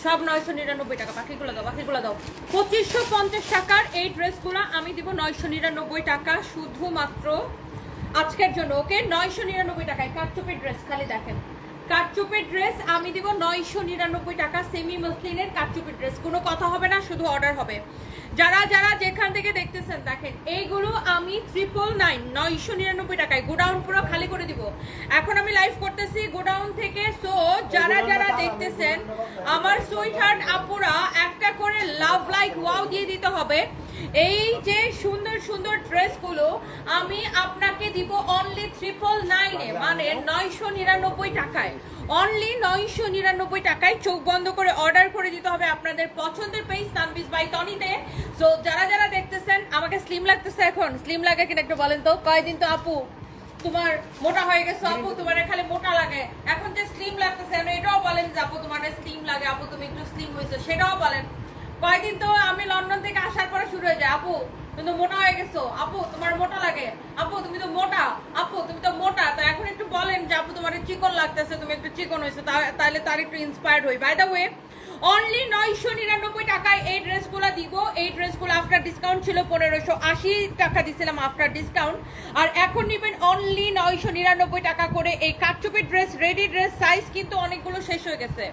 সব 999 টাকা। বাকিগুলো দাও, বাকিগুলো দাও। 2550 টাকার এই ড্রেসগুলো আমি দিব 999 টাকা শুধুমাত্র আজকের জন্য। ওকে, 999 টাকায় কাটচুপের ড্রেস। খালি দেখেন কাটচুপের ড্রেস আমি দিব 999 টাকা। সেমি মসলিনের কাটচুপের ড্রেস, কোনো কথা হবে না, শুধু অর্ডার হবে। যারা যারা যেখান থেকে দেখতেছেন দেখেন, এইগুলো আমি 999 টাকায় গোডাউন পুরো খালি করে দিব। এখন আমি লাইভ করতেছি গোডাউন থেকে। সো যারা যারা দেখতেছেন আমার সুইটহার্ট আপুরা একটা করে লাভ লাইক ওয়াও দিয়ে দিতে হবে। এই যে সুন্দর সুন্দর ড্রেসগুলো আমি আপনাকে দিব অনলি 999 মানে 999 টাকায়। অনলি 999 টাকায় চোখ বন্ধ করে অর্ডার করে দিতে হবে আপনাদের পছন্দের পেজ তানবিজ বাই টনিতে। সো যারা যারা দেখতেছেন, আমাকে স্লিম লাগতেছে এখন, স্লিম লাগে কিনা একটু বলেন তো। কয়দিন তো আপু তোমার মোটা হয়ে গেছে, আপু তোমার খালি মোটা লাগে, এখন যে স্লিম লাগতেছে এটাও বলেন যে আপু তোমার স্লিম লাগে, আপু তুমি একটু স্লিম হয়েছো সেটাও বলেন। কয়দিন তো আমি লন্ডন থেকে আসার পরে শুরু হয়ে যায়, আপু তুমি তো মোটা হয়ে গেছো, আপু তোমার মোটা লাগে, আপু তুমি তো মোটা, আপু তুমি তো মোটা। তো এখন একটু বলেন যে আপু তোমার চিকন লাগতেছে, তুমি একটু চিকন হয়েছো, তাহলে তার একটু ইন্সপায়ার্ড হই। বাই দ্য ওয়ে অনলি 999 টাকায় এই ড্রেসগুলো দিব। এই ড্রেসগুলো আফটার ডিসকাউন্ট ছিল 1580 টাকা দিছিলাম আফটার ডিসকাউন্ট, আর এখন নেবেন অনলি 999 টাকা করে এই কাটচুপের ড্রেস। রেডি ড্রেস সাইজ কিন্তু অনেকগুলো শেষ হয়ে গেছে।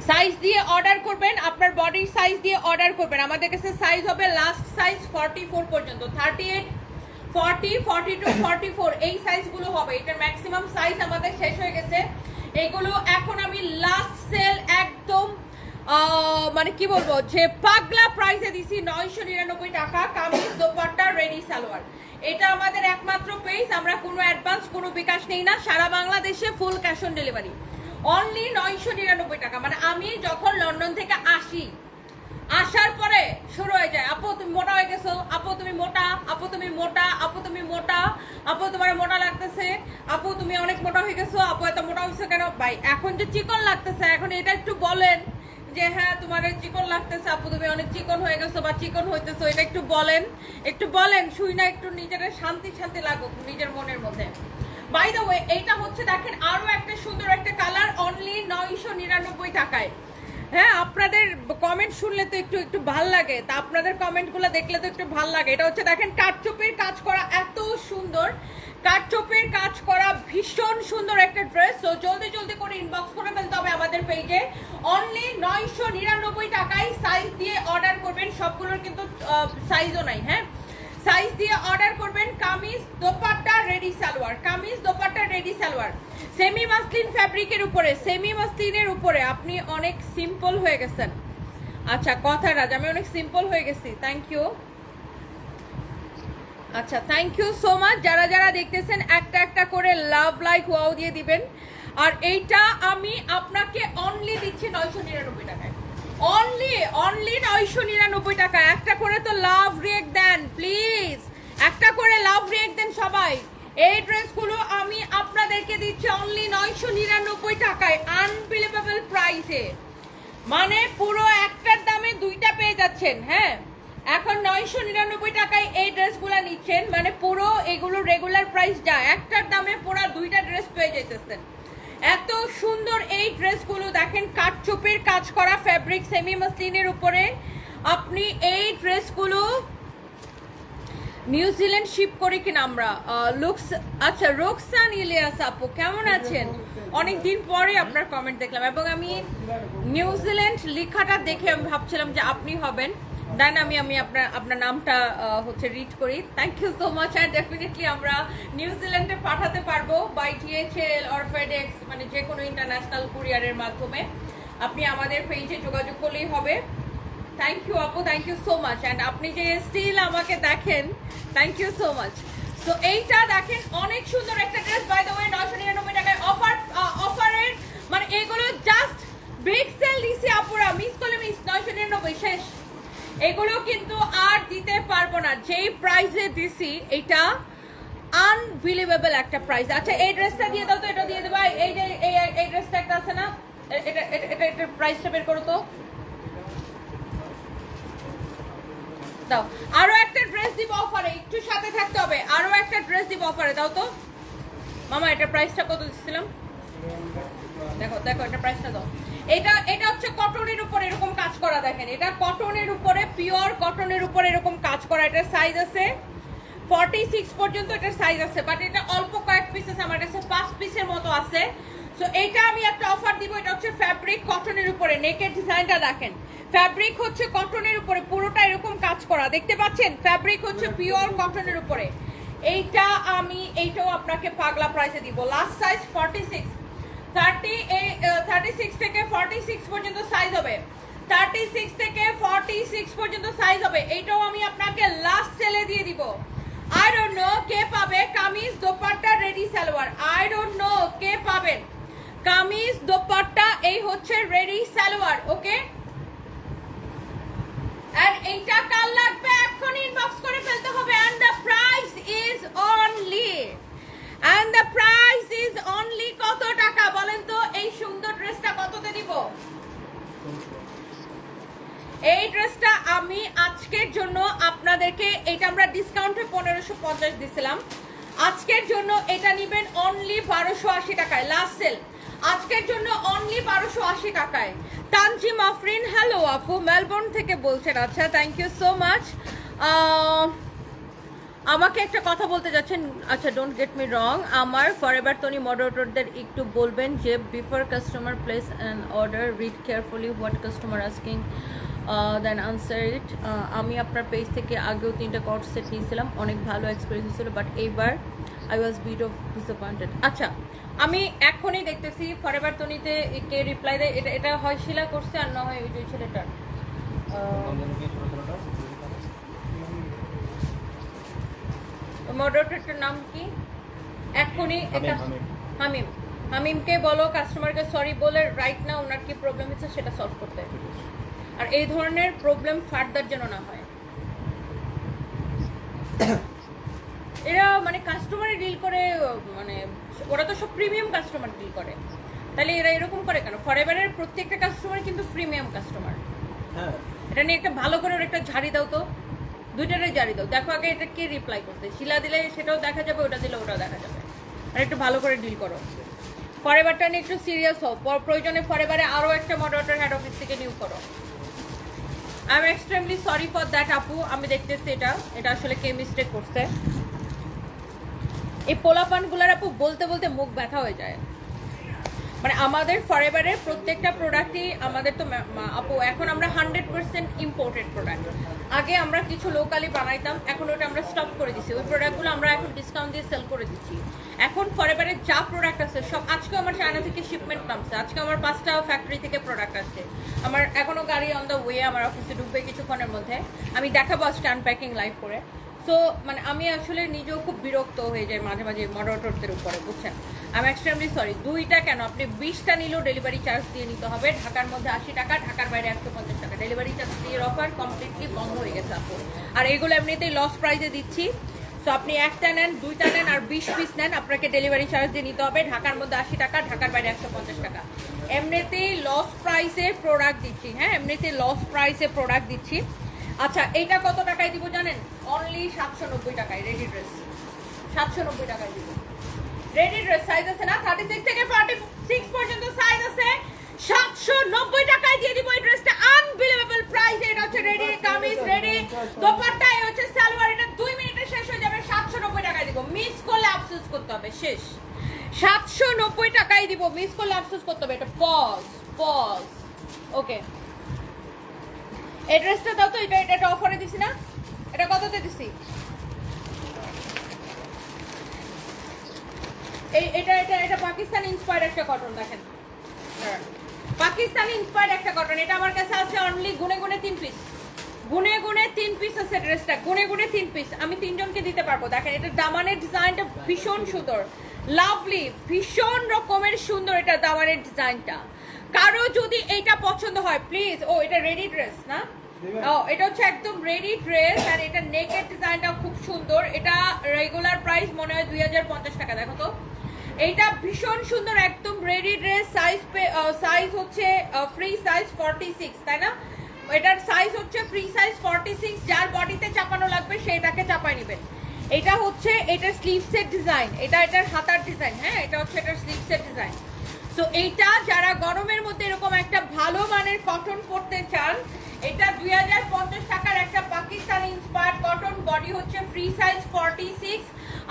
সাইজ দিয়ে অর্ডার করবেন, আপনার বডির সাইজ দিয়ে অর্ডার করবেন। আমাদের কাছে সাইজ হবে লাস্ট সাইজ 44 পর্যন্ত, 38 40 42 44 এই সাইজগুলো হবে। এটার ম্যাক্সিমাম সাইজ আমাদের শেষ হয়ে গেছে। এগুলো এখন আমি লাস্ট সেল একদম মানে কি বলবো যে পাগলা প্রাইসে দিছি 999 টাকা। কামিজ দোপাট্টা রেডি সালোয়ার। এটা আমাদের একমাত্র পেজ, আমরা কোনো অ্যাডভান্স কোনো বিকাশ নেই না, সারা বাংলাদেশে full cash on delivery. Only 999 টাকা। মানে আমি যখন লন্ডন থেকে আসি, আসার পরে শুরু হয়ে যায় আপু তুমি মোটা হয়ে গেছো, আপু তুমি মোটা, আপু তুমি মোটা, আপু তুমি মোটা, আপু তোমার মোটা লাগতেছে, আপু তুমি অনেক মোটা হয়ে গেছো, আপু এত মোটা হয়েছে কেন। ভাই এখন যে চিকন লাগতেছে, এখন এটা একটু বলেন যে হ্যাঁ তোমার চিকন লাগতেছে, আপু তুমি অনেক চিকন হয়ে গেছো বা চিকন হইতেছো, এটা একটু বলেন, একটু বলেন, শুই না একটু নিজের শান্তি শান্তি লাগুক নিজের মনের মধ্যে। বাই দ্য ওয়ে এইটা হচ্ছে দেখেন আরো একটা সুন্দর একটা কালার, অনলি 999 টাকায়। হ্যাঁ, আপনাদের কমেন্ট শুনলে তো একটু একটু ভাল লাগে, তা আপনাদের কমেন্টগুলো দেখলে তো একটু ভাল লাগে। এটা হচ্ছে দেখেন কাটচুপির কাজ করা, এত সুন্দর কাটচুপির কাজ করা, ভীষণ সুন্দর একটা ড্রেস। তো জলদি জলদি করে ইনবক্স করে ফেলতে হবে আমাদের পেজে। অনলি 999 টাকায় সাইজ দিয়ে অর্ডার করবেন। সবগুলোর কিন্তু সাইজও নাই, হ্যাঁ সাইজ দিয়ে অর্ডার করবেন। Kameez dupatta ready salwar, kameez dupatta ready salwar, semi muslin ফ্যাব্রিকের উপরে, সেমি মাসলিনের উপরে। আপনি অনেক সিম্পল হয়ে গেছেন। আচ্ছা কথা রাজ, আমি অনেক সিম্পল হয়ে গেছি, থ্যাংক ইউ। আচ্ছা থ্যাংক ইউ সো মাচ। যারা যারা দেখতেছেন একটা একটা করে লাভ লাইক ওয়াও দিয়ে দিবেন। আর এইটা আমি আপনাকে অনলি দিচ্ছি 999 টাকায়। অনলি 999 টাকা। একটা করে তো লাভ রিয়েক্ট দেন প্লিজ, একটা করে লাভ রিয়েক্ট দেন সবাই। এই ড্রেসগুলো আমি আপনাদেরকে দিচ্ছি অনলি 999 টাকায়, আনবিলিভেবল প্রাইসে। মানে পুরো একটার দামে দুইটা পেয়ে যাচ্ছেন। হ্যাঁ, এখন 999 টাকায় এই ড্রেসগুলো নিচ্ছেন, মানে পুরো এগুলো রেগুলার প্রাইস যা, একটার দামে পুরো দুইটা ড্রেস পেয়ে যেতেছেন। এত সুন্দর এই ড্রেসগুলো দেখেন, কাটচুপির কাজ করা ফ্যাব্রিক, সেমি মাসলিনের উপরে। আপনি এই ড্রেসগুলো নিউজিল্যান্ড শিপ করি কিনা আমরা। লুকস আচ্ছা রোকসান ইলিয়াস আপু কেমন আছেন? অনেকদিন পরে আপনার কমেন্ট দেখলাম, এবং আমি নিউজিল্যান্ড লেখাটা দেখে আমি ভাবছিলাম যে আপনি হবেন। দেন আমি আপনার নামটা হচ্ছে রিড করি। Thank you so much. আর ডেফিনেটলি আমরা নিউজিল্যান্ডে পাঠাতে পারবো বাই DHL অর ফেডেক্স, মানে যে কোনো ইন্টারন্যাশনাল কুরিয়ারের মাধ্যমে। আপনি আমাদের পেজে যোগাযোগ করলেই হবে। থ্যাংক ইউ আপু, thank you so much. And আপনি যে স্টিল আমাকে দেখেন, থ্যাংক ইউ সো মাচ। তো এইটা দেখেন অনেক সুন্দর একটা ড্রেস, বাই দ্য ওয়ে 999 টাকায় অফারের, মানে এগুলো জাস্ট বিগ সেল দিছি আপুরা, মিস করলে মিস। 999 শেষ, এগুলো কিন্তু আর দিতে পারবো না যেই প্রাইসে দিছি। এটা আনবিলিভেবল একটা প্রাইস। আচ্ছা এই ড্রেসটা দিয়ে দাও তো, এটা দিয়ে দেবা। এই যে এই ড্রেসটা একটা আছে না, এটা প্রাইসটা বের করো তো, দাও। আরো একটা ড্রেস দিব অফারে, একটু সাথে থাকতে হবে। আরো একটা ড্রেস দিব অফারে, দাও তো মামা। এটার প্রাইসটা কত দিচ্ছিলাম দেখো, দেখো এটা প্রাইসটা দাও। এটা এটা হচ্ছে কটনের উপরে এরকম কাজ করা, দেখেন এটা কটনের উপরে, পিওর কটনের উপরে এরকম কাজ করা। এটার সাইজ আছে 46 পর্যন্ত এটার সাইজ আছে, বাট এটা অল্প কয়েক পিস আছে, আমার কাছে 5 পিসের মতো আছে। সো এইটা আমি একটা অফার দিব। এটা হচ্ছে ফ্যাব্রিক কটনের উপরে, নেকের ডিজাইনটা দেখেন, ফ্যাব্রিক হচ্ছে কটনের উপরে, পুরোটা এরকম কাজ করা, দেখতে পাচ্ছেন? ফ্যাব্রিক হচ্ছে পিওর কটনের উপরে। এইটা আমি এইটাও আপনাকে পাগলা প্রাইসে দিব। লাস্ট সাইজ 46, 36 থেকে 46 পর্যন্ত সাইজ হবে, 36 থেকে 46 পর্যন্ত সাইজ হবে। এইটাও আমি আপনাকে লাস্ট সেলে দিয়ে দিব। আই ডোন্ট নো কে পাবে kameez dupatta ready salwar, I don't know কে পাবেন কামিজ দোপাট্টা, এই হচ্ছে রেডি সালোয়ার। ওকে, আর এইটা কাল লাগবে, এখন ইনবক্স করে ফেলতে হবে। And the price is only কত টাকা বলেন তো? এই সুন্দর ড্রেসটা কততে দিব? এই ড্রেসটা আমি আজকের জন্য আপনাদেরকে, এটা আমরা ডিসকাউন্টে 1550 দিছিলাম, আজকের জন্য এটা নেবেন অনলি 1280 টাকায়, লাস্ট সেল। আজকের জন্য অনলি 1280 টাকায়। তানজিম আফরিন, হ্যালো আপু, মেলবোর্ন থেকে বলছেন। আচ্ছা, থ্যাংক ইউ সো মাচ। আমাকে একটা কথা বলতে যাচ্ছেন, আচ্ছা ডোন্ট গেট মি রং, আমার ফরএভার তনি মডারেটরদের একটু বলবেন যে before customer place an order read carefully what customer asking then answer it. আমি আপনার পেজ থেকে আগেও 3টা কর্ড সেট নিয়েছিলাম, অনেক ভালো এক্সপিরিয়েন্স ছিল, বাট এইবার I was bit of disappointed. আচ্ছা, আমি এখনই দেখতেছি ফরএভার তনিতে কে রিপ্লাই দেয়। এটা এটা হয় শিলা করছে, আর না হয় ওই যে ছেলেটার মডারেটরটার নাম কি এখনই? এটা হামিম। হামিমকে বলো কাস্টমারকে সরি বলে রাইট না ওনার কি প্রবলেম হচ্ছে সেটা সলভ করতে, আর এই ধরনের প্রবলেম ফার্দার যেন না হয়। এরা মানে কাস্টমারে ডিল করে, মানে ওরা তো সব প্রিমিয়াম কাস্টমার ডিল করে, তাহলে এরা এরকম করে কেন? ফরএভারের প্রত্যেকটা কাস্টমার কিন্তু প্রিমিয়াম কাস্টমার। হ্যাঁ, এটা নিয়ে একটা ভালো করে ওর একটা ঝাড়ি দাও তো, দুইটারে জারি দাও, দেখো আগে এটা কে রিপ্লাই করতে। শিলা দিলে সেটাও দেখা যাবে, ওটা দিলে ওটাও দেখা যাবে। আর একটু ভালো করে ডিল করো, ফরএভারটা নিয়ে একটু সিরিয়াস হও, প্রয়োজনে ফরএভারে আরও একটা মডারেটর হেড অফিস থেকে নিউ করো। I am extremely sorry for that আপু, আমি দেখতেছি এটা আসলে কে মিস্টেক করছে। এই পোলাপানগুলার আপু বলতে বলতে মুখ ব্যথা হয়ে যায়। মানে আমাদের ফরএভারের প্রত্যেকটা প্রোডাক্টই আমাদের তো আপু এখন আমরা 100% ইম্পোর্টেড প্রোডাক্ট। আগে আমরা কিছু লোকালি বানাইতাম, এখন ওটা আমরা স্টপ করে দিচ্ছি। ওই প্রোডাক্টগুলো আমরা এখন ডিসকাউন্ট দিয়ে সেল করে দিচ্ছি। এখন ফরএভারের যা প্রোডাক্ট আছে সব, আজকে আমার চায়না থেকে শিপমেন্ট নামছে, আজকে আমার 5টা ফ্যাক্টরি থেকে প্রোডাক্ট আসছে। আমার এখনও গাড়ি অন দ্য ওয়ে, আমার অফিসে ঢুকবে কিছুক্ষণের মধ্যে, আমি দেখাবো আজকে আনপ্যাকিং লাইভ করে। সো মানে আমি আসলে নিজেও খুব বিরক্ত হয়ে যাই মাঝে মাঝে মডারেটরদের উপরে, বুঝছেন? আমি এক্সট্রিমলি সরি। 2টা কেন, আপনি 20টা নিলেও ডেলিভারি চার্জ দিয়ে নিতে হবে। ঢাকার মধ্যে 80 টাকা, ঢাকার বাইরে 150 টাকা ডেলিভারি চার্জ দিয়ে অফার কমপ্লিটলি বন্ধ হয়ে গেছে আপু। আর এগুলো এমনিতেই লস প্রাইসে দিচ্ছি। সো আপনি 1টা নেন, 2টা নেন আর 20 পিস নেন, আপনাকে ডেলিভারি চার্জ দিয়ে নিতে হবে। ঢাকার মধ্যে 80 টাকা, ঢাকার বাইরে 150 টাকা। এমনিতেই লস প্রাইসে প্রোডাক্ট দিচ্ছি, হ্যাঁ এমনিতেই লস প্রাইসে প্রোডাক্ট দিচ্ছি। আচ্ছা, এইটা কত টাকায় দিব জানেন? অনলি 790 টাকায় রেডি ড্রেস, 790 টাকায় দিব রেডি ড্রেস। সাইজ আছে না 36 থেকে 46 পর্যন্ত সাইজ আছে, 790 টাকায় দিয়ে দিব এই ড্রেসটা। Unbelievable price. এটা হচ্ছে রেডি কামিজ, রেডি দোপাট্টা, এই হচ্ছে সালোয়ার। এটা 2 মিনিটে শেষ হয়ে যাবে, 790 টাকায় দিব। মিস করলে আফসোস করতে হবে, শেষ। 790 টাকায় দিব, মিস করলে আফসোস করতে হবে। এটা পজ। ওকে, এই ড্রেসটা দাও তো, এটা অফারে দিছি না? এটা কততে দিছি? এটা পাকিস্তানি ইন্সপায়ার্ড একটা কটন, দেখেন পাকিস্তানি ইন্সপায়ার্ড একটা কটন। এটা আমার কাছে আছে অনলি গুনে 3 পিস, গুনে 3 পিস আছে ড্রেসটা, গুনে 3 পিস। আমি 3 জনকে দিতে পারবো। দেখেন এটা দামানের ডিজাইনটা ভীষণ সুন্দর, লাভলি, ভীষণ রকমের সুন্দর এটা দামানের ডিজাইনটা। কারো যদি এইটা পছন্দ হয় প্লিজ। ও এটা রেডি ড্রেস না? ও এটা হচ্ছে একদম রেডি ড্রেস, আর এটা নেকের ডিজাইনটা খুব সুন্দর। এটা রেগুলার প্রাইস মনে হয় 2050 টাকা। দেখো তো, এইটা ভীষণ সুন্দর, একদম রেডি ড্রেস। সাইজ হচ্ছে ফ্রি সাইজ 46, তাই না? এটার সাইজ হচ্ছে ফ্রি সাইজ 46। যার বডিতে চাপানো লাগবে সেটাকে চাপাই নেবেন। এটা হচ্ছে এটার স্লিভসের ডিজাইন, এটার হাতার ডিজাইন, হ্যাঁ এটা হচ্ছে এটার স্লিভসের ডিজাইন। সো এইটা যারা গরমের মধ্যে এরকম একটা ভালো মানের কটন পরতে চান, এটা 2050 টাকার একটা পাকিস্তানি ইন্সপায়ার্ড কটন, বডি হচ্ছে ফ্রি সাইজ 46,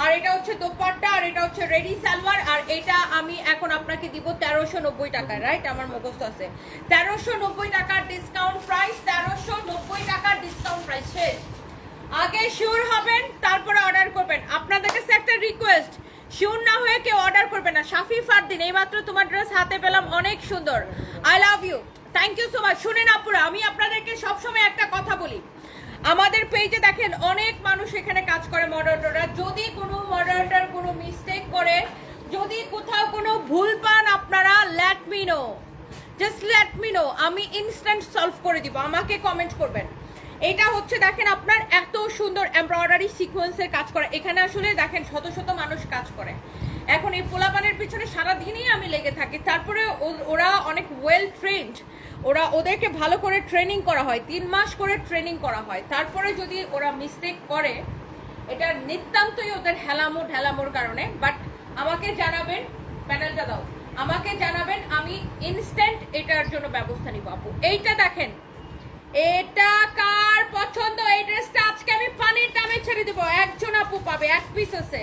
আর এটা হচ্ছে দোপাট্টা, আর এটা হচ্ছে রেডি সালোয়ার, আর এটা আমি এখন আপনাকে দিব 1390 টাকায়, রাইট? আমার মুখস্থ আছে 1390 টাকার ডিসকাউন্ট প্রাইস, 1390 টাকার ডিসকাউন্ট প্রাইস শেষ। আগে শিওর হবেন তারপরে অর্ডার করবেন। আপনাদের কাছে একটা রিকোয়েস্ট, শিওর না হয়ে কেউ অর্ডার করবে না। শাফি ফারদিন, এইমাত্র তোমার ড্রেস হাতে পেলাম, অনেক সুন্দর, I love you, thank you so much. শুনেন আপুরা, আমি আপনাদেরকে সবসময় একটা কথা বলি, আমাদের পেজে দেখেন অনেক মানুষ এখানে কাজ করে মডারেটররা, যদি কোনো মডারেটর কোনো মিস্টেক করে, যদি কোথাও কোনো ভুল পান, আপনারা let me no, just let me no, আমি ইনস্ট্যান্ট সলভ করে দিব, আমাকে কমেন্ট করবেন। এটা হচ্ছে দেখেন আপনার এত সুন্দর এমব্রয়ডারি সিকোয়েন্সের কাজ করা, এখানে আসলে দেখেন শত শত মানুষ কাজ করে। এখন এই পোলাপানের পিছনে সারাদিনই আমি লেগে থাকি, তারপরে ওরা অনেক ওয়েল ট্রেন্ড, ওদেরকে ভালো করে ট্রেনিং করা হয়, 3 মাস করে ট্রেনিং করা হয়, তারপরে যদি ওরা মিস্টেক করে, এটা নিতান্তই ওদের ঢেলামোর কারণে। বাট আমাকে জানাবেন, প্যানেলটা দাও, আমাকে জানাবেন, আমি ইনস্ট্যান্ট এটার জন্য ব্যবস্থা নিব আপু। এইটা দেখেন, এটা কার পছন্দ? এই ড্রেসটা আজকে আমি পানির দামে ছেড়ে দেবো, একজন আপু পাবে, 1 পিস আছে,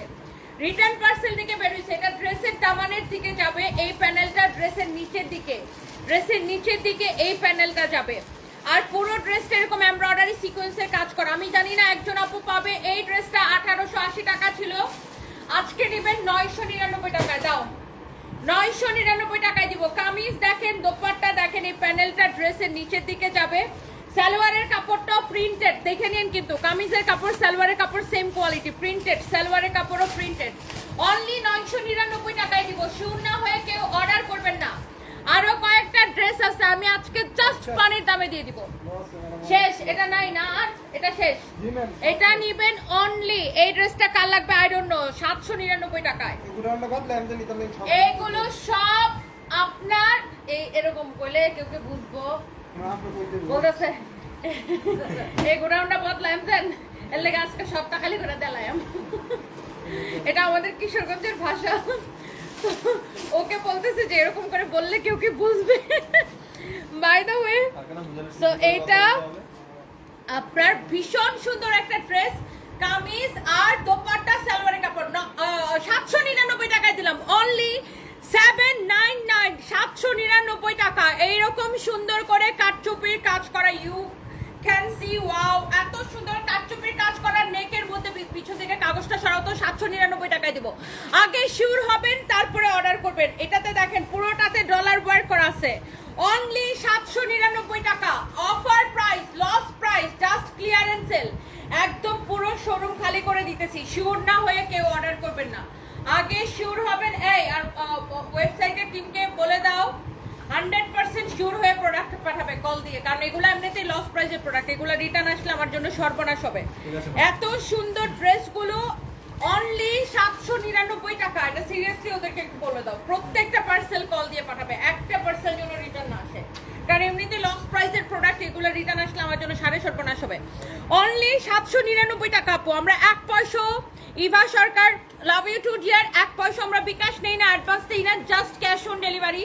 রিটার্ন পার্সেল থেকে বেরোইছে, এটা ড্রেসের দামানের দিকে যাবে, এই প্যানেলটা ড্রেসের নিচের দিকে এই প্যানেলটা যাবে, আর পুরো ড্রেসটা এরকম এমব্রয়ডারি সিকোয়েন্সের কাজ করা। আমি জানি না একজন আপু পাবে। এই ড্রেসটা 1880 টাকা ছিল, আজকে নেবেন 999 টাকায়, দাও 999 টাকায় দিব। কামিজ দেখেন, দোপাট্টা দেখেন, এই প্যানেলটা ড্রেসের নিচের দিকে যাবে, সালোয়ারের কাপড়টাও প্রিন্টেড, দেখে নিন, কিন্তু কামিজের কাপড় সালোয়ারের কাপড় সেম কোয়ালিটি, প্রিন্টেড, সালোয়ারের কাপড়ও প্রিন্টেড। অনলি 999 টাকায় দিব, শিওর না হয়ে কেউ অর্ডার করবেন না। আরো কয়েকটা ড্রেস আছে, আমি আজকে জাস্ট পানির দামে দিয়ে দিব। শেষ, এটা নাই না আর, এটা শেষ। এটা নিবেন অনলি, এই ড্রেসটা কার লাগবে আই ডোন্ট নো, 799 টাকায়। এইগুলো সব আপনার এরকম বলে কেউ কে বুঝবো বলতেছে, এই গোডাউনটা বদলাম দেন, এর লেগে আজকে সপ্তাহ খালি করে দিলাম। এটা আমাদের কিশোরগঞ্জের ভাষা, ওকে বলতেছে যে এরকম করে বললে কেউ কি বুঝবে। বাই দ্য ওয়ে, সো এটা আপনার ভীষণ সুন্দর একটা ড্রেস, কামিজ আর দোপাট্টা সালোয়ারের কাপড় 799 টাকায় দিলাম, অনলি 799, 799 টাকা। এইরকম সুন্দর করে কাটচুপির কাজ করা, ইউ ক্যান সি, ওয়াও, এত সুন্দর কাটচুপির কাজ করা, নেকের মধ্যে পিছন থেকে কাগজটা সরাও তো, 799 টাকায় দিব। আগে শিওর হবেন তারপরে অর্ডার করবেন। এটাতে দেখেন পুরোটাতে ডলার ওয়ার্ক করা আছে, অনলি 799 টাকা, offer price, loss price, just clearance sale, একদম পুরো শোরুম খালি করে দিতেছি। শিওর না হয়ে কেউ অর্ডার করবেন না, আগে শিওর হবেন। এই আর ওয়েবসাইটের টিমকে বলে দাও 100% শিওর হয়ে প্রোডাক্ট পাঠাবে কল দিয়ে, কারণ এগুলো এমনিতেই লস প্রাইসের প্রোডাক্ট, এগুলো রিটার্ন আসলে আমার জন্য সর্বনাশ হবে। এত সুন্দর ড্রেসগুলো অনলি 799 টাকা, এটা সিরিয়াসলি ওদেরকে একটু বলে দাও, প্রত্যেকটা পার্সেল কল দিয়ে পাঠাবে, একটা পার্সেল যেন রিটার্ন না আসে, কারণ এমনিতে লস প্রাইসের প্রোডাক্ট, এগুলো রিটার্ন আসলে আমার জন্য সর্বনাশ হবে। অনলি 799 টাকা আপু, আমরা 1 পয়সা, ইভা সরকার লাভ ইউ টু ডিয়ার, 1 পয়সা আমরা বিকাশ নেই না, অ্যাডভান্স নেই না, জাস্ট ক্যাশ অন ডেলিভারি।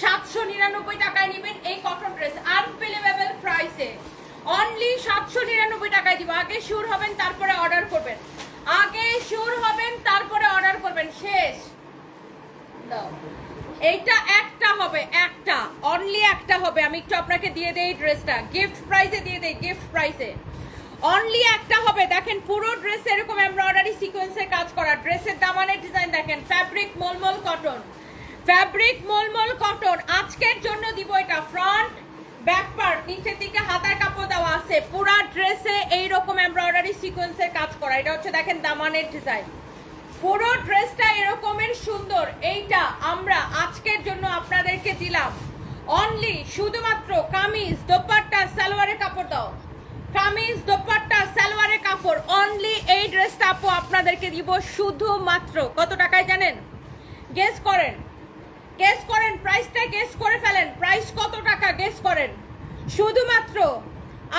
799 টাকায় নেবেন এই কটন ড্রেস, আনবিলিভেবল প্রাইসে, অনলি 799 টাকায় দিব। আগে শিওর হবেন তারপরে অর্ডার করবেন, আগে শিওর হবেন তারপরে অর্ডার করবেন। শেষ, দাও, এইটা একটা হবে, একটা, অনলি একটা হবে। আমি একটু আপনাকে দিয়ে দেই ড্রেসটা, গিফট প্রাইসে দিয়ে দেই, গিফট প্রাইসে অনলি একটা হবে। দেখেন পুরো ড্রেস এরকম এমব্রয়ডারি সিকোয়েন্সের কাজ করা, ড্রেসের দামানের ডিজাইন দেখেন, ফ্যাব্রিক মলমল কটন, ফ্যাব্রিক মলমল কটন। আজকের জন্য দিব এটা, ফ্রন্ট ব্যাক পার্ট, নিচের দিকে হাতার কাপড় দেওয়া আছে, পুরা ড্রেসে এইরকম এমব্রয়ডারি সিকোয়েন্সের কাজ করা, এটা হচ্ছে দেখেন দামানের ডিজাইন, পুরো ড্রেসটা এরকমের সুন্দর। এইটা আমরা আজকের জন্য আপনাদেরকে দিলাম অনলি শুধুমাত্র কামিজ দোপাট্টা সালোয়ারের কাপড় দাও, কামিজ দোপাট্টা সালোয়ারের কাপড়, অনলি এই ড্রেসটা আপু আপনাদেরকে দিব শুধুমাত্র কত টাকায় জানেন? গেস করেন, গেস করেন, প্রাইসটা গেস করে ফেলেন, প্রাইস কত টাকা গেস করেন। শুধুমাত্র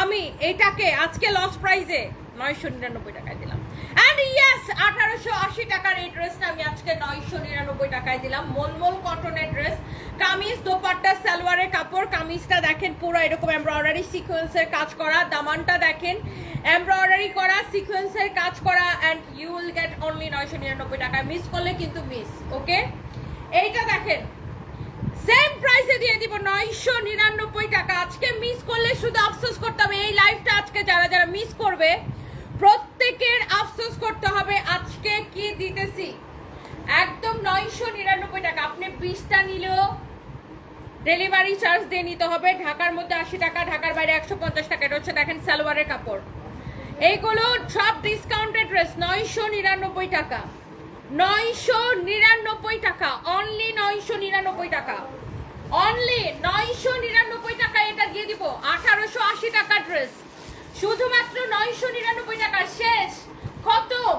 আমি এটাকে আজকে লস প্রাইসে 999 টাকায় দিলাম। অ্যান্ড ইয়েস 1880 টাকার এই ড্রেসটা আমি আজকে 999 টাকায় দিলাম। মলমল কটনের ড্রেস, কামিজ, দোপাট্টা, সালোয়ারের কাপড়। কামিজটা দেখেন পুরো এরকম এমব্রয়ডারি সিকোয়েন্সের কাজ করা, দামানটা দেখেন এমব্রয়ডারি করা, সিকোয়েন্সের কাজ করা, and you will get only 999 টাকায়। মিস করলে কিন্তু মিস। ওকে, এইটা দেখেন সেম প্রাইসে দিয়ে দিব 999 টাকা। আজকে মিস করলে শুধু আফসোস করতে হবে। এই লাইফটা আজকে যারা যারা মিস করবে প্রত্যেকের আফসোস করতে হবে। আজকে কি দিতেছি একদম 999 টাকা। আপনি 20টা নিলেও ডেলিভারি চার্জ দিয়ে নিতে হবে। ঢাকার মধ্যে 80 টাকা, ঢাকার বাইরে 150 টাকা। এটা হচ্ছে দেখেন সালোয়ারের কাপড়। এইগুলো সব ডিসকাউন্টেড ড্রেস। 999 টাকা, 999 টাকা, অনলি 999 টাকা, অনলি 999 টাকা। এটা দিয়ে দিব 1880 টাকা ড্রেস, শুধুমাত্র 999 টাকা। শেষ, খতম।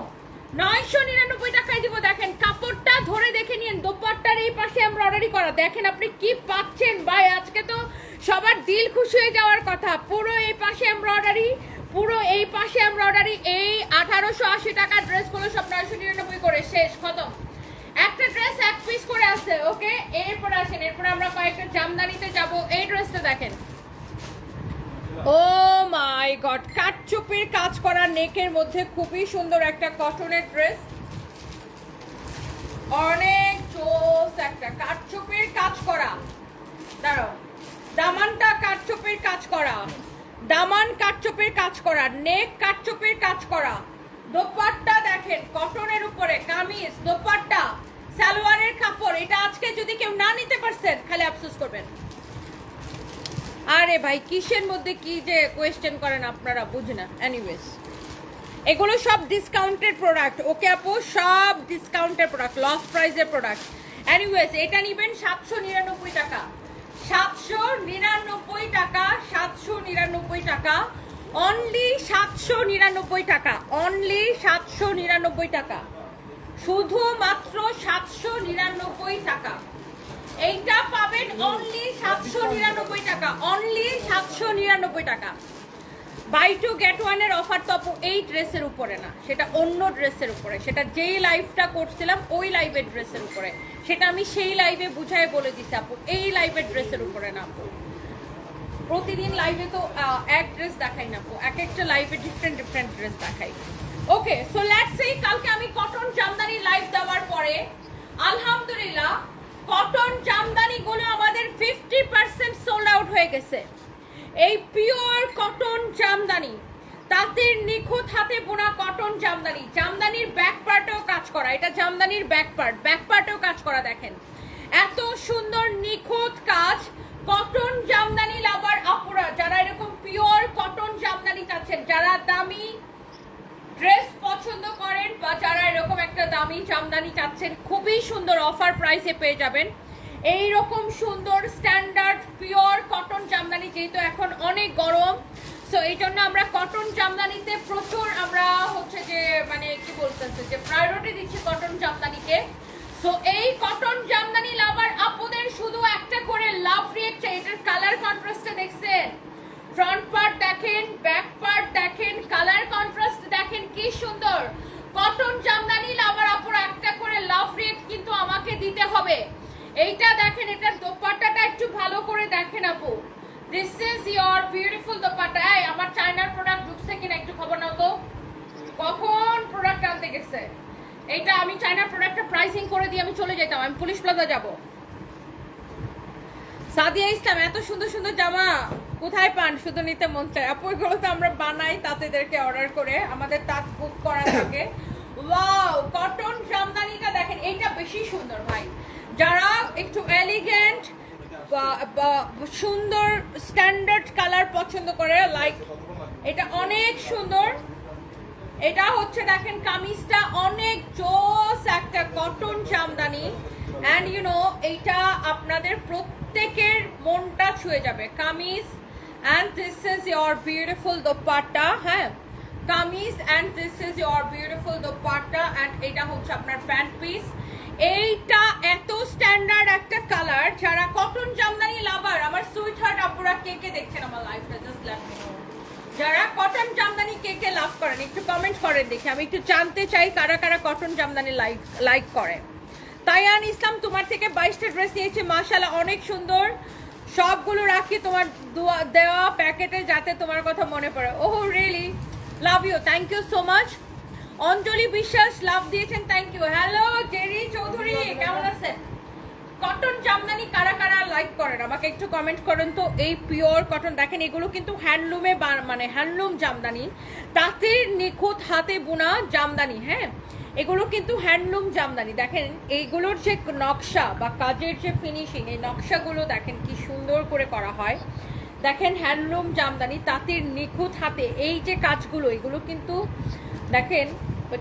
999 টাকায় দিব। দেখেন কাপড়টা ধরে দেখে নিন, দোপাট্টার এই পাশে এমব্রয়ডারি করা। দেখেন আপনি কি পাচ্ছেন ভাই। আজকে তো সবার দিল খুশি হয়ে যাওয়ার কথা। পুরো এই পাশে এমব্রয়ডারি, পুরো এই পাশে এমব্রয়ডারি। এই 1880 টাকার ড্রেসগুলো সব 999 করে। শেষ, খতম। একটা ড্রেস এক পিস করে আছে। ওকে, এরপর আসেন, এরপর আমরা কয়েকটা জামদানিতে যাব। এই ড্রেসটা দেখেন, ও মাই গড, কাটচুপির কাজ করা, নেকের মধ্যে খুবই সুন্দর একটা কটনের ড্রেস। অনেক জোস একটা কাটচুপির কাজ করা। দাঁড়াও, দামানটা কাটচুপির কাজ করা, দামান কাটচুপির কাজ করা, নেক কাটচুপির কাজ করা। দোপাট্টা দেখেন কটনের উপরে, কামিজ, দোপাট্টা, সালোয়ারের কাপড়। এটা আজকে যদি কেউ না নিতে পারছেন খালি আফসোস করবেন। আরে ভাই কিসের মধ্যে কি যে কোয়েশ্চেন করেন আপনারা, বুঝি না। এনিওয়েজ এগুলো সব ডিসকাউন্টেড প্রোডাক্ট। ওকে আপু, সব ডিসকাউন্টেড প্রোডাক্ট, লস প্রাইসের প্রোডাক্ট। এনিওয়েজ এটা নেবেন 799 টাকা, 799 টাকা, 799 টাকা, অনলি 799 টাকা, অনলি 799 টাকা, শুধুমাত্র 799 টাকা। এইটা পাবেন অনলি 799 টাকা, অনলি 799 টাকা। বাই টু গেট ওয়ান এর অফার তো আপু এই ড্রেসের উপরে না, সেটা অন্য ড্রেসের উপরে। সেটা যেই লাইভটা করছিলাম ওই লাইভের ড্রেসের উপরে। সেটা আমি সেই লাইভে বুঝাই বলে দিছি আপু, এই লাইভের ড্রেসের উপরে না আপু। প্রতিদিন লাইভে তো এক ড্রেস দেখাই না আপু, এক একটা লাইভে ডিফারেন্ট ডিফারেন্ট ড্রেস দেখাই। ওকে, সো লেটস সি কালকে আমি কটন জামদানি লাইভ দেওয়ার পরে আলহামদুলিল্লাহ কটন জামদানি গুলো আমাদের 50% সোল্ড আউট হয়ে গেছে। এই পিওর কটন জামদানি, তাঁতের নিখুঁত হাতে বোনা কটন জামদানি, জামদানির ব্যাক পার্টেও কাজ করা। এটা জামদানির ব্যাক পার্ট, ব্যাক পার্টেও কাজ করা। দেখেন এত সুন্দর নিখুঁত কাজ। কটন জামদানি লাভার আপুরা যারা এরকম পিওর কটন জামদানি চাচ্ছেন, যারা দামি ড্রেস পছন্দ করেন বা যারা এরকম একটা দামি জামদানি চাচ্ছেন, খুবই সুন্দর অফার প্রাইসে পেয়ে যাবেন এই রকম সুন্দর স্ট্যান্ডার্ড পিওর কটন জামদানি। যেহেতু এখন অনেক গরম, সো এই জন্য আমরা কটন জামদানিতে প্রচুর আমরা হচ্ছে যে মানে কি বলতেছে যে প্রায়োরিটি দিচ্ছি কটন জামদানিকে। সো এই কটন জামদানি লাভার আপুদের শুধু একটা করে লাভ রিয়েক্ট। এটার কালার কন্ট্রাস্টটা দেখছেন, ফ্রন্ট পার্ট দেখেন, ব্যাক পার্ট দেখেন, কালার কন্ট্রাস্ট দেখেন কি সুন্দর। কটন জামদানি লাভার আপুরা একটা করে লাভ রিয়েক্ট কিন্তু আমাকে দিতে হবে। এইটা দেখেন, এটার দোপাট্টাটা একটু ভালো করে দেখেন আপু। This is your beautiful dupatta. এই আমার চায়নার প্রোডাক্ট ঢুকছে কিনা একটু খবর নাও তো, কখন প্রোডাক্ট আনতে গেছে। এইটা আমি চায়নার প্রোডাক্টটা প্রাইসিং করে দিয়ে আমি চলে যেতাম, আমি পুলিশ প্লাজা যাব। সাদিয়া ইসলাম, এত সুন্দর সুন্দর জামা কোথায় পান? শুধু নিতে মন চায় আপু। এগুলো তো আমরা বানাই তাঁতেদেরকে অর্ডার করে, আমাদের তাঁত বুক করা থাকে। ওয়াও, কটন জামদানিটা দেখেন, এইটা বেশি সুন্দর ভাই। যারা একটু এলিগেন্ট বা সুন্দর স্ট্যান্ডার্ড কালার পছন্দ করে, লাইক এটা অনেক সুন্দর। এটা হচ্ছে দেখেন কামিজটা অনেক জোস একটা cotton jamdani, and you know এইটা আপনাদের প্রত্যেকের মনটা ছুঁয়ে যাবে। Kameez and this is your beautiful dupatta. হ্যাঁ, kameez and this is your beautiful dupatta, and এটা হচ্ছে আপনার প্যান্ট পিস। এইটা এত স্ট্যান্ডার্ড একটা কালার। যারা কটন জামদানি লাভার, আমার সুইট হার্ট আপুরা কে কে দেখছেন আমার লাইফটা, জাস্ট লেট মি নো। যারা কটন জামদানি কে কে লাভ করেন একটু কমেন্ট করেন দেখি, আমি একটু জানতে চাই কারা কারা কটন জামদানি লাইক করে। তাইয়ান ইসলাম তোমার থেকে 22টা ড্রেস নিয়েছে, মাশাআল্লাহ অনেক সুন্দর। সবগুলো রাখি তোমার দেওয়া প্যাকেটে যাতে তোমার কথা মনে পড়ে। Oh really, love you, thank you so much. Anjali Biswas love দিয়েছেন, thank you. Hello Jerry Chowdhury, কেমন আছেন? কটন জামদানি কারা কারা লাইক করেন আমাকে একটু কমেন্ট করেন তো। এই পিওর কটন দেখেন, এগুলো কিন্তু হ্যান্ডলুমে মানে হ্যান্ডলুম জামদানি, তাঁতের নিখুঁত হাতে বোনা জামদানি। হ্যাঁ, এগুলো কিন্তু হ্যান্ডলুম জামদানি। দেখেন এইগুলোর যে নকশা বা কাজের যে ফিনিশিং, এই নকশাগুলো দেখেন কি সুন্দর করে করা হয়। দেখেন হ্যান্ডলুম জামদানি, তাঁতের নিখুঁত হাতে এই যে কাজগুলো, এগুলো কিন্তু দেখেন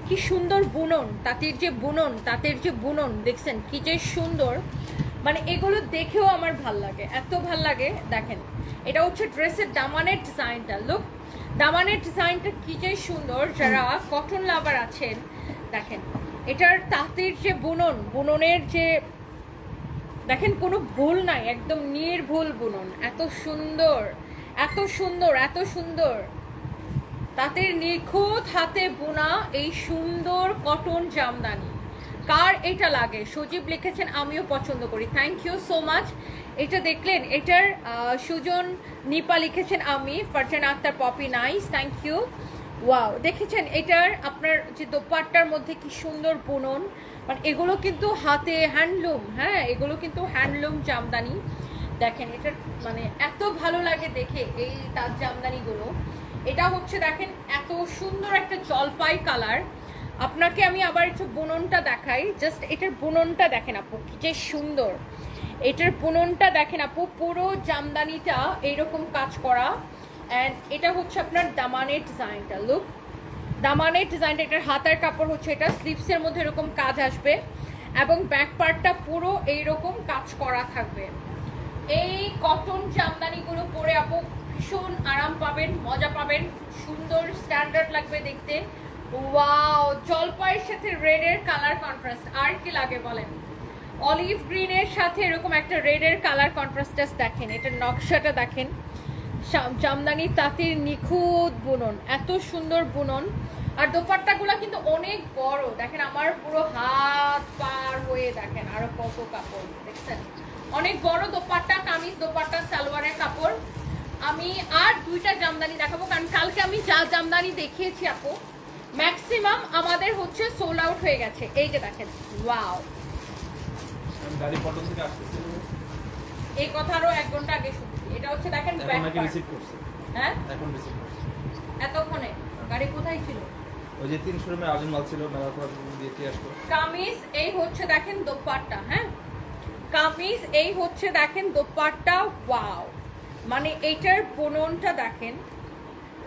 কি সুন্দর বুনন, তাঁতের যে বুনন দেখছেন কি যে সুন্দর। মানে এগুলো দেখেও আমার ভাল লাগে, এত ভাল লাগে। দেখেন এটা হচ্ছে ড্রেসের দামানের ডিজাইনটা, লুক দামানের ডিজাইনটা কি যে সুন্দর। যারা কটন লাভার আছেন দেখেন এটার তাঁতের যে বুননের যে দেখেন কোনো ভুল নাই, একদম নির্ভুল বুনন, এত সুন্দর এত সুন্দর এত সুন্দর। তাঁতের নিখুঁত হাতে বোনা এই সুন্দর কটন জামদানি। কার এটা লাগে? সজীব লিখেছেন আমিও পছন্দ করি, থ্যাংক ইউ সো মাচ। এটা দেখলেন, এটার সুজন নিপা লিখেছেন আমি, Farzana Akter Popy nice, thank you. Wow, দেখেছেন এটার আপনার যে দোপাট্টার মধ্যে কি সুন্দর বুনন, মানে এগুলো কিন্তু হাতে হ্যান্ডলুম। হ্যাঁ, এগুলো কিন্তু হ্যান্ডলুম জামদানি। দেখেন এটার মানে এত ভালো লাগে দেখে এই তাঁত জামদানিগুলো। এটা হচ্ছে দেখেন এত সুন্দর একটা জলপাই কালার। আপনাকে আমি আবার একটু বুননটা দেখাই, জাস্ট এটার বুননটা দেখেন আপু কি যে সুন্দর। এটার বুননটা দেখেন আপু, পুরো জামদানিটা এইরকম কাজ করা। অ্যান্ড এটা হচ্ছে আপনার দামানের ডিজাইনটা, লুক দামানের ডিজাইনটা। এটার হাতার কাপড় হচ্ছে এটা, স্লিভসের মধ্যে এরকম কাজ আসবে এবং ব্যাক পার্টটা পুরো এইরকম কাজ করা থাকবে। এই কটন জামদানিগুলো পরে আপু ভীষণ আরাম পাবেন, মজা পাবেন, সুন্দর স্ট্যান্ডার্ড লাগবে দেখতে। ওয়াও, জলপাইয়ের সাথে রেডের কালার কন্ট্রাস্ট, আর কি লাগে বলেন? অলিভ গ্রিনের সাথে এরকম একটা রেডের কালার কন্ট্রাস্ট দেখেন, এটার নকশাটা দেখেন। জামদানি তাঁতের নিখুঁত বুনন, এত সুন্দর বুনন। আর দোপাট্টাগুলো কিন্তু অনেক বড়, দেখেন আমার পুরো হাত পার হয়ে দেখেন আরো কত কাপড় দেখছেন। অনেক বড় দোপাট্টা, কামিজ দোপাট্টা সালোয়ারের কাপড়। আমি আর দুইটা জামদানি দেখাবো, কারণ কালকে আমি যা জামদানি দেখিয়েছি আপু ম্যাক্সিমাম আমাদের হচ্ছে সোল আউট হয়ে গেছে। এই যে দেখেন, ওয়াও, এই কথা আরো 1 ঘন্টা আগে শুনছি। এটা হচ্ছে দেখেন হ্যাঁ এতক্ষণে গাড়ি কোথায় ছিল? ওই যে 3 শোরুমে আজম মাল ছিল, মেলার পর দিয়ে কি আসলো। কামিজ এই হচ্ছে দেখেন দোপাট্টা, হ্যাঁ কামিজ এই হচ্ছে দেখেন দোপাট্টা। ওয়াও, মানে এইটার বুননটা দেখেন,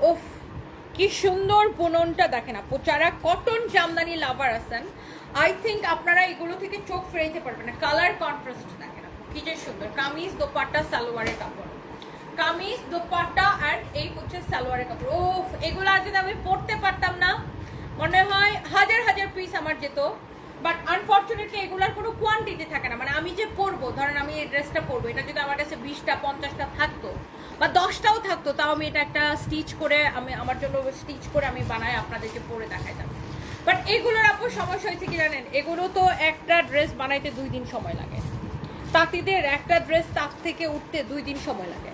উফ কি সুন্দর বুননটা দেখেন আপু। যারা কটন জামদানি লাভার আছেন আই থিঙ্ক আপনারা এগুলো থেকে চোখ ফেরাইতে পারবেন না। কালার কন্ট্রাস্ট দেখেন আপু কি যে সুন্দর। কামিজ দোপাট্টা সালোয়ারের কাপড়, কামিজ দোপাট্টা অ্যান্ড এই হচ্ছে সালোয়ারের কাপড়। উফ, এগুলো আর যদি আমি পরতে পারতাম না মনে হয় হাজার হাজার পিস আমার যেত। বাট আনফর্চুনেটলি এগুলোর কোনো কোয়ান্টিটি থাকে না। মানে আমি যে পরবো, ধরেন আমি এই ড্রেসটা পরবো, এটা যদি আমার কাছে 20টা 50টা থাকতো বা 10টাও থাকতো, তাও আমি এটা একটা স্টিচ করে আমি আমার জন্য স্টিচ করে আমি বানাই আপনাদেরকে পরে দেখাইতাম। বাট এগুলোর আপু সমস্যা হয়েছে কি জানেন, এগুলো তো একটা ড্রেস বানাইতে 2 দিন সময় লাগে। তাঁতিদের একটা ড্রেস তাঁত থেকে উঠতে 2 দিন সময় লাগে।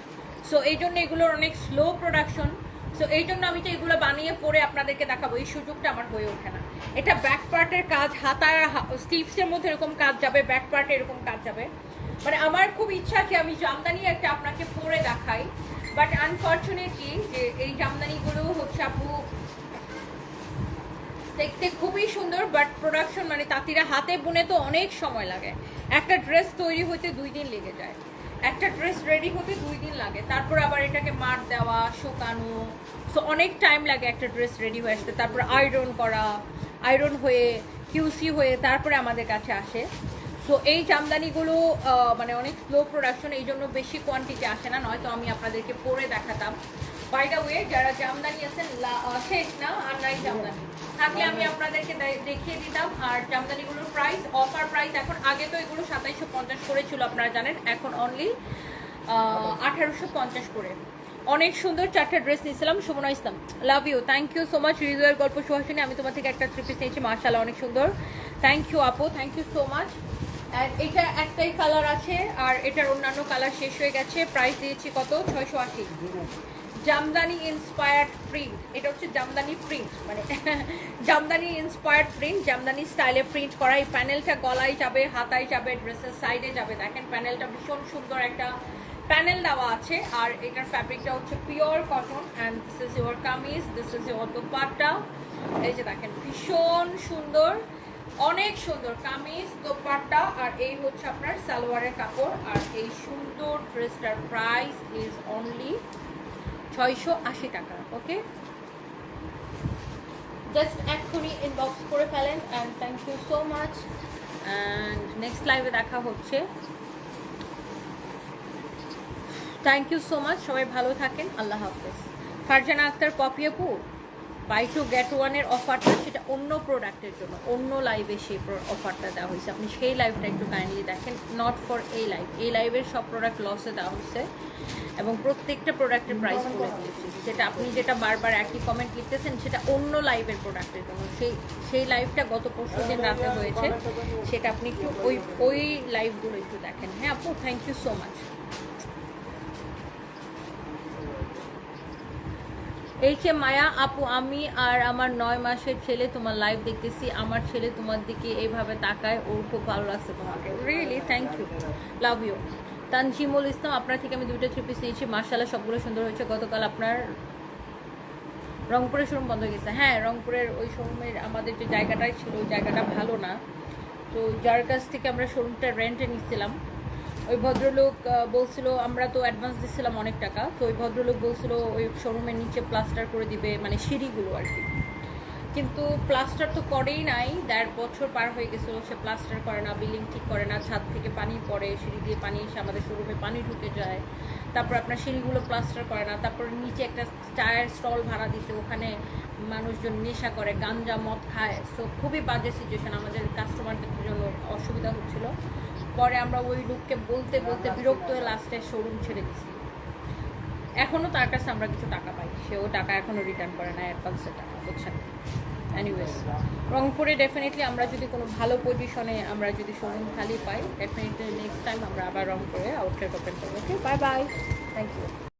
সো এই জন্য এগুলোর অনেক স্লো প্রোডাকশন। সো এই জন্য আমি তো এগুলো বানিয়ে পরে আপনাদেরকে দেখাবো, এই সুযোগটা আমার হয়ে ওঠে না। এটা ব্যাক পার্টের কাজ, হাতার স্লিভসের মধ্যে এরকম কাজ যাবে, ব্যাক পার্টে এরকম কাজ যাবে। মানে আমার খুব ইচ্ছা যে আমি জামদানি একটা আপনাকে পরে দেখাই, বাট আনফর্চুনেটলি যে এই জামদানিগুলো হচ্ছে আপু দেখতে খুবই সুন্দর, বাট প্রোডাকশন মানে তাঁতিরা হাতে বুনে তো অনেক সময় লাগে। একটা ড্রেস তৈরি হতে 2 দিন লেগে যায়, একটা ড্রেস রেডি হতে 2 দিন লাগে, তারপর আবার এটাকে মার দেওয়া, শুকানো, সো অনেক টাইম লাগে একটা ড্রেস রেডি হয়ে আসতে। তারপর আয়রন করা, আয়রন হয়ে কিউসি হয়ে তারপরে আমাদের কাছে আসে। সো এই জামদানিগুলো মানে অনেক স্লো প্রোডাকশন, এই জন্য বেশি কোয়ান্টিটি আসে না, নয়তো আমি আপনাদেরকে পরে দেখাতাম। বাই দ্য ওয়ে, যারা জামদানি আছেন শেষ না আর নাই জামদানি থাকলে আমি আপনাদেরকে দেখিয়ে দিতাম। আর জামদানিগুলোর প্রাইস, অফার প্রাইস এখন, আগে তো এগুলো 2750 করে ছিল আপনারা জানেন, এখন অনলি 1850 করে। অনেক সুন্দর 4টা ড্রেস নিয়েছিলাম। Sumona Islam, love you, thank you so much. হৃদয়ের গল্প সুহাসিনী, আমি তোমার থেকে একটা 3 পিস নিয়েছি, মাশাআল্লাহ অনেক সুন্দর। থ্যাংক ইউ আপু, থ্যাংক ইউ সো মাচ। আর এটা একটাই কালার আছে, আর এটার অন্যান্য কালার শেষ হয়ে গেছে। প্রাইস দিয়েছি কত? 680। জামদানি ইন্সপায়ার্ড প্রিন্ট, এটা হচ্ছে জামদানি প্রিন্ট, মানে জামদানি ইন্সপায়ার্ড প্রিন্ট, জামদানি স্টাইলে প্রিন্ট করা। এই প্যানেলটা গলায় যাবে, হাতায় যাবে, ড্রেসের সাইডে যাবে। দেখেন প্যানেলটা ভীষণ সুন্দর একটা প্যানেল দেওয়া আছে। আর এটার ফ্যাব্রিকটা হচ্ছে pure cotton. And this is your kameez, this is your dupatta. এই যে দেখেন ভীষণ সুন্দর, অনেক সুন্দর কামিজ, দোপাট্টা, আর এই হচ্ছে আপনার সালোয়ারের কাপড়। আর এই সুন্দর ড্রেসটার প্রাইস ইজ অনলি 680 টাকা। ওকে, জাস্ট এক্ষুনি ইনবক্স করে ফেলেন। And thank you so much. And next লাইভে দেখা হচ্ছে। থ্যাংক ইউ সো মাচ, সবাই ভালো থাকেন, আল্লাহ হাফেজ। ফারজানা আক্তার, পপিয়াপু, বাই টু গেট ওয়ানের অফারটা সেটা অন্য প্রোডাক্টের জন্য, অন্য লাইভে সেই অফারটা দেওয়া হয়েছে। আপনি সেই লাইভটা একটু কাইন্ডলি দেখেন, নট ফর এই লাইভ। এই লাইভের সব প্রোডাক্ট লসে দেওয়া হচ্ছে এবং প্রত্যেকটা প্রোডাক্টের প্রাইস বলে দিয়েছি। সেটা আপনি যেটা বারবার একই কমেন্ট লিখতেছেন সেটা অন্য লাইভের প্রোডাক্টের জন্য। সেই লাইভটা গত পরশু দিন রাতে হয়েছে, সেটা আপনি একটু ওই লাইভগুলো একটু দেখেন। হ্যাঁ আপু, থ্যাংক ইউ সো মাচ। এই যে মায়া আপু, আমি আর আমার 9 মাসের ছেলে তোমার লাইভ দেখতেছি। আমার ছেলে তোমার দিকে এইভাবে তাকায়, ওর খুব ভালো লাগছে তোমাকে। Really thank you, love you. Tanzimul Islam, আপনার থেকে আমি 2টা 3 পিস নিয়েছি, মার্শাল্লাহ সবগুলো সুন্দর হয়েছে। গতকাল আপনার রংপুরের শোরুম বন্ধ হয়ে গেছে। হ্যাঁ, রংপুরের ওই শোরুমের আমাদের যে জায়গাটাই ছিল, ওই জায়গাটা ভালো না। তো যার কাছ থেকে আমরা শোরুমটা রেন্টে নিচ্ছিলাম, ওই ভদ্রলোক বলছিল, আমরা তো অ্যাডভান্স দিচ্ছিলাম অনেক টাকা, তো ওই ভদ্রলোক বলছিল ওই শোরুমের নিচে প্লাস্টার করে দিবে, মানে সিঁড়িগুলো আর কি। কিন্তু প্লাস্টার তো করেই নাই, 1.5 বছর পার হয়ে গেছিলো, সে প্লাস্টার করে না, বিল্ডিং ঠিক করে না, ছাদ থেকে পানি পড়ে, সিঁড়ি দিয়ে পানি এসে আমাদের শোরুমে পানি ঢুকে যায়। তারপর আপনার সিঁড়িগুলো প্লাস্টার করে না। তারপর নিচে একটা চায়ের স্টল ভাড়া দিতে, ওখানে মানুষজন নেশা করে, গাঞ্জা মদ খায়। সো খুবই বাজে সিচুয়েশন, আমাদের কাস্টমারদের জন্য অসুবিধা হচ্ছিলো। পরে আমরা ওই লোককে বলতে বলতে বিরক্ত হয়ে লাস্টে শোরুম ছেড়ে দিছি। এখনও তার কাছে আমরা কিছু টাকা পাই, সেও টাকা এখনও রিটার্ন করে না, অ্যাডভান্সের টাকা, বুঝছেন। এনিওয়েজ, রংপুরে ডেফিনেটলি আমরা যদি কোনো ভালো পজিশনে আমরা যদি শোরুম খালি পাই, ডেফিনেটলি নেক্সট টাইম আমরা আবার রংপুরে আউটলেট ওপেন করবো। ওকে, বাই বাই, থ্যাংক ইউ।